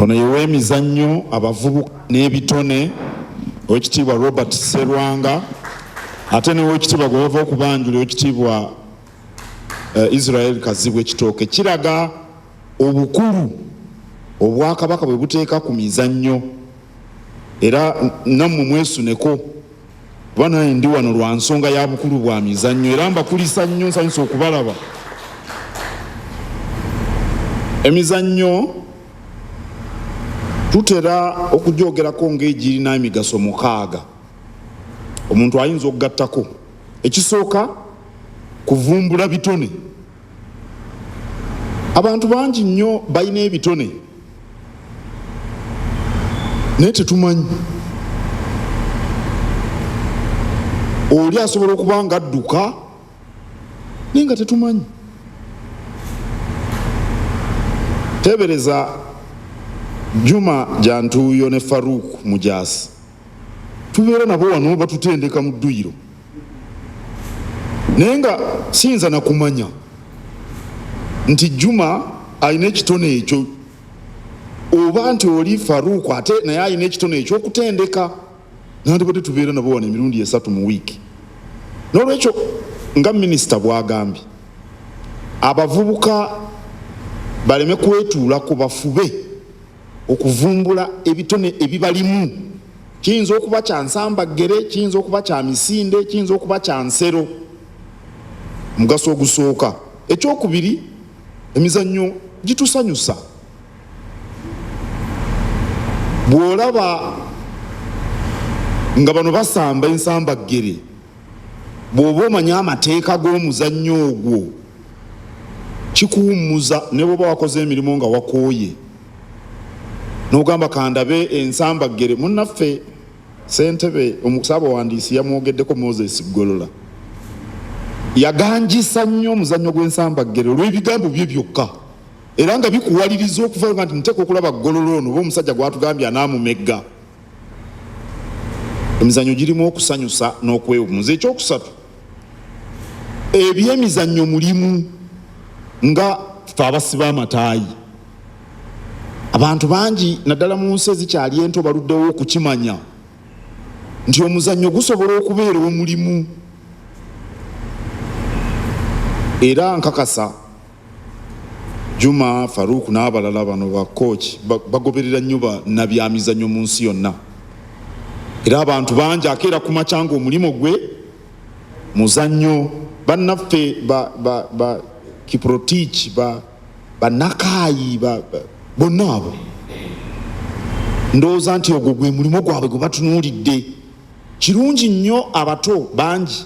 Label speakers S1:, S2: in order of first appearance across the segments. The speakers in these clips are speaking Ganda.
S1: ono ebyemizaanyo abavubuka n'ebitone Oweekitiibwa Robert Sserwanga ate n'Oweekitiibwa gwe bava okubanjula Oweekitiibwa Israel Kazibwe Kitooke kiraga obukulu obwakabaka bwe buteeka ku mizannyo era nammwe mwesuneko kuba naye ndi wano lwa nsonga ya bukulu bwa mizannyo era mbakulisa nnyo nsanyusa okubalaba. Emizannyo tutera okujoogerako ng'egirina emigaso 6 omuntu ayinza okugattako. Ekisooka kuvumbula bitone. Abantu bangi nnyo balina ebitone naye tetumanyi. Oli asobola okuba nga adduka naye nga tetumanyi. Tebereza Juma Jantuyo ne Farouk Mujaasi tubeera nabo wano batutendeka mu dduyiro naye nga siyinza na kumanya nti Juma alina ekitone ekyo oba nti oli Farouk ate naye alina ekitone ekyokutendeka nandibadde tubeera nabo wano emirundi 3 mu wiiki. N'olwekyo nga minisita bw'agambye abavubuka baleme kwetuulako bafube okuvumbula ebitone ebibalimu. Kiyinza okuba kya nsambagere, kiyinza okuba kya misinde, kiyinza okuba kya nsero. Mugaso ogusooka. Ekyokubiri, emizannyo gitusanyusa. Bw'olaba nga bano basamba ensambagere bw'oba omanya amateeka g'omuzannyo ogwo kikuwummuza ne bw'oba wakoze emirimu nga wakooye n'ogamba kandabe ensambagere. Munnaffe ssentebe Ssaabawandiisi yamwogeddeko Moses Golola yaganjisa nnyo omuzannyo gw'ensambagere olw'ebigambo bye byokka era nga bikuwaliriza okuva nti nteeka okulaba Golola ono oba omusajja gwatugambye anaamumegga. Emizannyo girimu okusanyusa n'okwewummuza. Ekyokusatu, ebyemizannyo mulimu nga ffe abasiba amataayi. Abantu bangi naddala mu nsi ezikyali ento baluddewo okukimanya nti omuzannyo gusobola okubeera omulimu. Era nkakasa Juma, Farouk n'abalala bano ba coach bagoberera nnyo bannabyamizannyo mu nsi yonna. Era abantu bangi akeera ku makyanga omulimo gwe muzannyo. Bannaffe ba Kiprotich ba Nakayi bonna abo ndowooza nti ogwo gwe mulimo gwabwe gwe batunuulidde. Kirungi nnyo abato bangi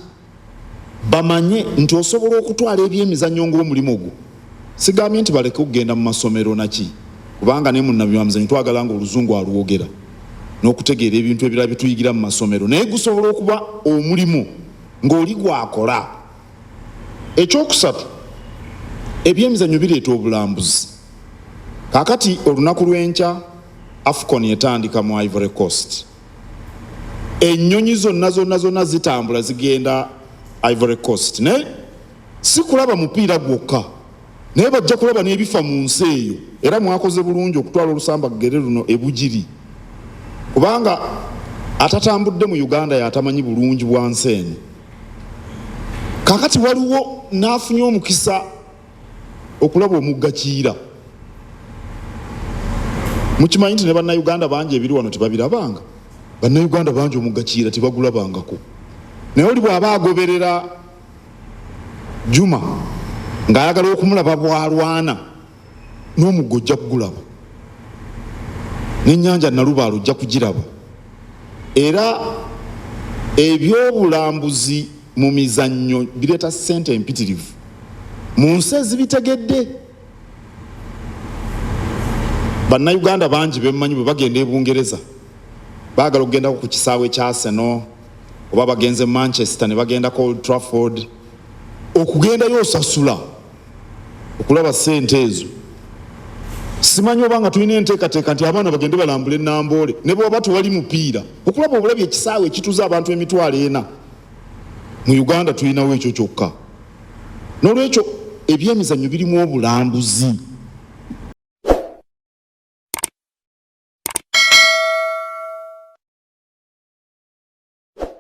S1: bamanye nti osobola okutwala ebyemizannyo ng'omulimu gwo. Sigambye nti baleke okugenda mu masomero naki kubanga ne munnabyamizannyo twagala nga oluzungu alwogera n'okutegeera ebintu ebirala bituyigira mu masomero naye gusobola okuba omulimu ng'oli gwakola. Ekyokusatu, ebyemizannyo bireeta obulambuzi. Kaakati olunaku lw'enkya AFCON etandika mu Ivory Coast. Ennyonyi zonna zitambula zigenda Ivory Coast naye si kulaba mupiira gwokka naye bajja kulaba n'ebifa mu nsi eyo. Era mwakoze bulungi okutwala olusambagere luno ebugiri kubanga atatambudde mu Uganda yatamanyi bulungi bwa nsi eno. Kaakati waliwo n'afunye omukisa okulaba omugga Kiira. Mukimanyi nti ne bannayuganda bangi ebiri wano tebabirabanga. Bannayuganda bangi omugga Kiira tebagulabangako. Naye oli bw'aba agoberera Juma ng'ayagala okumulaba bw'alwana n'omugga ojja kugulaba, n'ennyanja Nalubaale ojja kugiraba. Era ebyobulambuzi mu mizannyo bireeta ssente empitirivu mu nsi ezibitegedde. Bannayuganda bangi bemmanyi bwe bagenda e Bungereza baagala okugendako ku kisaawe kya Arsenal oba bagenze Manchester ne bagendako Old Trafford. Okugendayo osasula okulaba ssente ezo. Simanyi oba nga tulina enteekateeka nti abaana bagende balambula Namboole ne bw'oba tewali mupiira okulaba obulabi ekisaawe ekituza abantu 40,000. Mu Uganda tulinawo ekyo kyokka. N'olwekyo ebyemizannyo birimu obulambuzi.